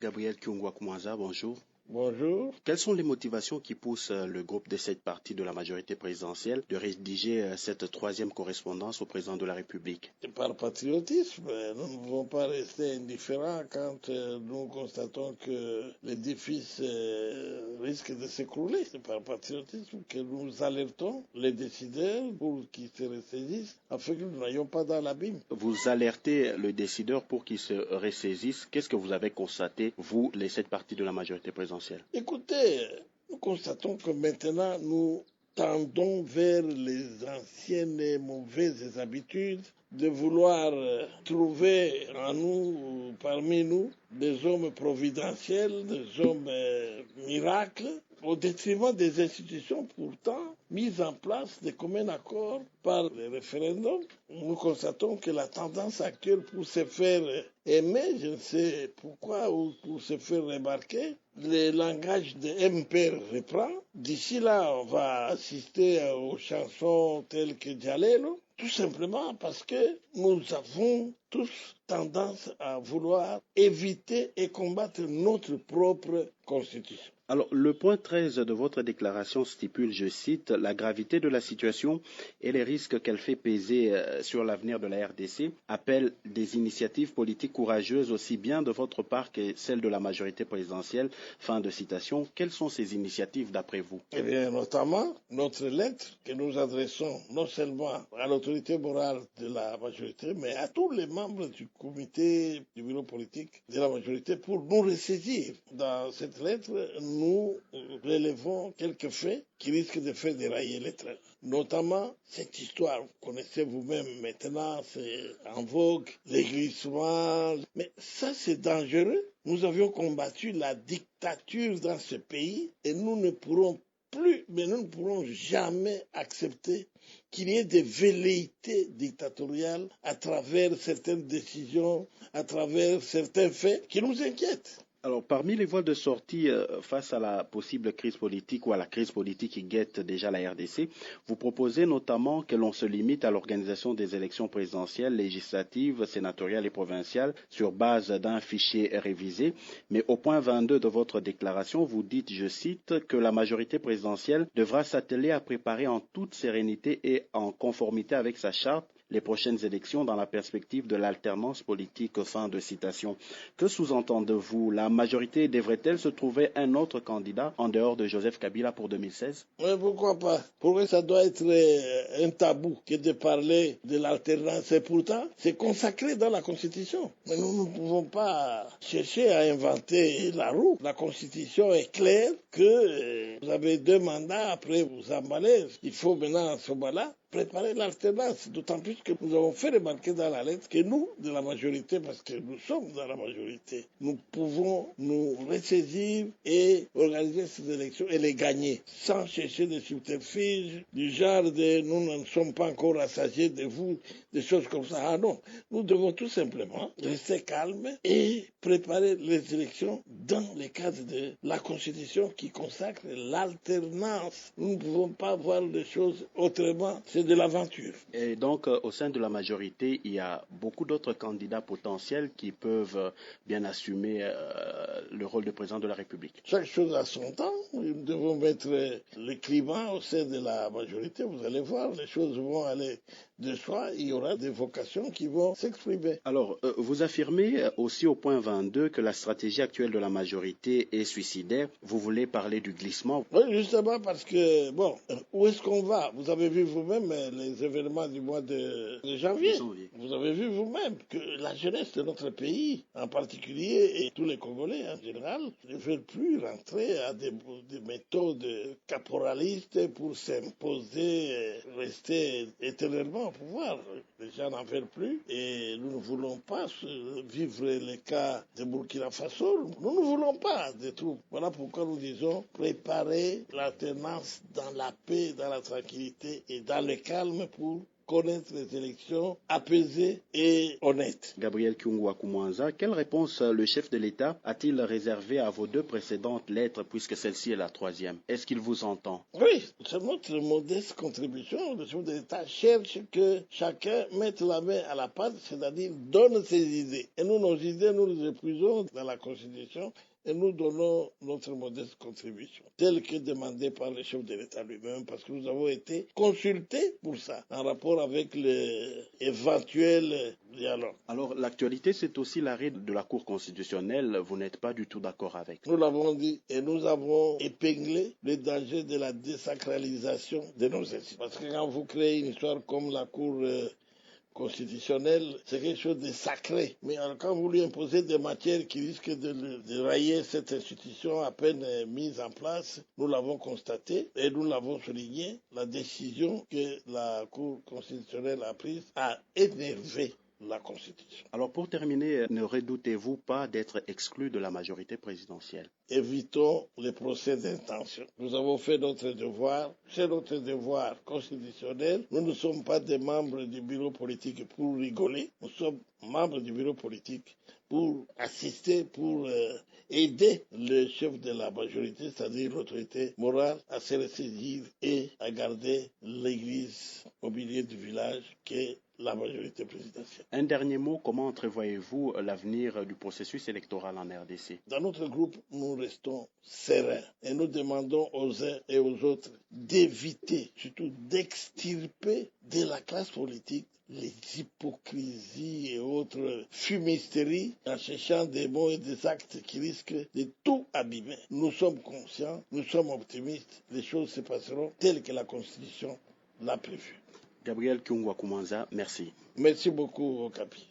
Gabriel Kyungwa-Koumaza, bonjour. Bonjour. Quelles sont les motivations qui poussent le groupe de cette partie de la majorité présidentielle de rédiger cette troisième correspondance au président de la République? C'est par patriotisme. Nous ne pouvons pas rester indifférents quand nous constatons que l'édifice risque de s'écrouler. C'est par patriotisme que nous alertons les décideurs pour qu'ils se ressaisissent afin que nous n'ayons pas dans l'abîme. Vous alertez le décideur pour qu'il se ressaisisse. Qu'est-ce que vous avez constaté, vous, les 7 partis de la majorité présidentielle? Écoutez, nous constatons que maintenant nous tendons vers les anciennes et mauvaises habitudes de vouloir trouver en nous, parmi nous, des hommes providentiels, des hommes miracles, au détriment des institutions pourtant mises en place de commun accord par les référendums. Nous constatons que la tendance actuelle pour se faire aimer, je ne sais pourquoi, ou pour se faire remarquer, le langage de MP reprend. D'ici là, on va assister aux chansons telles que Djalelo, tout simplement parce que nous avons tous tendance à vouloir éviter et combattre notre propre constitution. Alors, le point 13 de votre déclaration stipule, je cite, la gravité de la situation et les risques qu'elle fait peser sur l'avenir de la RDC appelle des initiatives politiques courageuses aussi bien de votre part que celles de la majorité présidentielle. Fin de citation. Quelles sont ces initiatives d'après vous? Eh bien, notamment notre lettre que nous adressons non seulement à l'autorité morale de la majorité, mais à tous les membres du comité du bureau politique de la majorité pour nous ressaisir. Dans cette lettre, nous relevons quelques faits qui risquent de faire dérailler les trains. Notamment cette histoire, vous connaissez vous-même maintenant, c'est en vogue, les glissements. Mais ça, c'est dangereux. Nous avions combattu la dictature dans ce pays et nous ne pourrons jamais accepter qu'il y ait des velléités dictatoriales à travers certaines décisions, à travers certains faits qui nous inquiètent. Alors, parmi les voies de sortie face à la possible crise politique ou à la crise politique qui guette déjà la RDC, vous proposez notamment que l'on se limite à l'organisation des élections présidentielles, législatives, sénatoriales et provinciales sur base d'un fichier révisé. Mais au point 22 de votre déclaration, vous dites, je cite, que la majorité présidentielle devra s'atteler à préparer en toute sérénité et en conformité avec sa charte les prochaines élections dans la perspective de l'alternance politique. Fin de citation. Que sous-entendez-vous? La majorité devrait-elle se trouver un autre candidat en dehors de Joseph Kabila pour 2016? Mais pourquoi pas? Pourquoi ça doit être un tabou que de parler de l'alternance? Et pourtant, c'est consacré dans la Constitution. Mais nous ne pouvons pas chercher à inventer la roue. La Constitution est claire que vous avez 2 mandats, après vous emballez. Il faut maintenant, à ce moment-là, préparer l'alternance, d'autant plus que nous avons fait remarquer dans la lettre que nous, de la majorité, parce que nous sommes dans la majorité, nous pouvons nous ressaisir et organiser ces élections et les gagner, sans chercher des subterfuges, du genre de nous ne sommes pas encore rassasiés de vous, des choses comme ça. Ah non, nous devons tout simplement rester calmes et préparer les élections dans le cadre de la Constitution qui consacre l'alternance. Nous ne pouvons pas voir les choses autrement. C'est de l'aventure. Et donc, au sein de la majorité, il y a beaucoup d'autres candidats potentiels qui peuvent bien assumer le rôle de président de la République. Chaque chose a son temps. Nous devons mettre le climat au sein de la majorité. Vous allez voir, les choses vont aller de soi. Il y aura des vocations qui vont s'exprimer. Alors, vous affirmez aussi au point 22 que la stratégie actuelle de la majorité est suicidaire. Vous voulez parler du glissement? Oui, justement parce que, bon, où est-ce qu'on va? Vous avez vu vous-même les événements du mois de janvier. Vous avez vu vous-même que la jeunesse de notre pays, en particulier, et tous les Congolais en général, ne veulent plus rentrer à des méthodes caporalistes pour s'imposer, rester éternellement au pouvoir. Les gens n'en veulent plus et nous ne voulons pas vivre les cas de Burkina Faso. Nous ne voulons pas des troupes. Voilà pourquoi nous disons préparer l'alternance dans la paix, dans la tranquillité et dans le calme pour connaître les élections apaisées et honnêtes. Gabriel Kyungwa Kumwanza, quelle réponse le chef de l'État a-t-il réservé à vos deux précédentes lettres, puisque celle-ci est la troisième? Est-ce qu'il vous entend? Oui, c'est notre modeste contribution. Le chef de l'État cherche que chacun mette la main à la pâte, c'est-à-dire donne ses idées. Et nous, nos idées, nous les épuisons dans la Constitution et nous donnons notre modeste contribution, telle que demandée par le chef de l'État lui-même, parce que nous avons été consultés pour ça, en rapport avec l'éventuel dialogue. Alors, l'actualité, c'est aussi l'arrêt de la Cour constitutionnelle. Vous n'êtes pas du tout d'accord avec? Nous l'avons dit et nous avons épinglé le danger de la désacralisation de nos institutions. Parce que quand vous créez une histoire comme la Cour constitutionnelle, c'est quelque chose de sacré. Mais alors, quand vous lui imposez des matières qui risquent de rayer cette institution à peine mise en place, nous l'avons constaté et nous l'avons souligné, la décision que la Cour constitutionnelle a prise a énervé la Constitution. Alors pour terminer, ne redoutez-vous pas d'être exclu de la majorité présidentielle? Évitons les procès d'intention. Nous avons fait notre devoir, c'est notre devoir constitutionnel. Nous ne sommes pas des membres du bureau politique pour rigoler, nous sommes membres du bureau politique pour assister, pour aider le chef de la majorité, c'est-à-dire l'autorité morale, à se ressaisir et à garder l'église au milieu du village qu'est la majorité présidentielle. Un dernier mot, comment entrevoyez-vous l'avenir du processus électoral en RDC? Dans notre groupe, nous restons sereins et nous demandons aux uns et aux autres d'éviter, surtout d'extirper de la classe politique les hypocrisies et autres fumisteries en cherchant des mots et des actes qui risquent de tout abîmer. Nous sommes conscients, nous sommes optimistes, les choses se passeront telles que la Constitution l'a prévu. Gabriel Kyungwa Kumwanza, merci. Merci beaucoup, Okapi.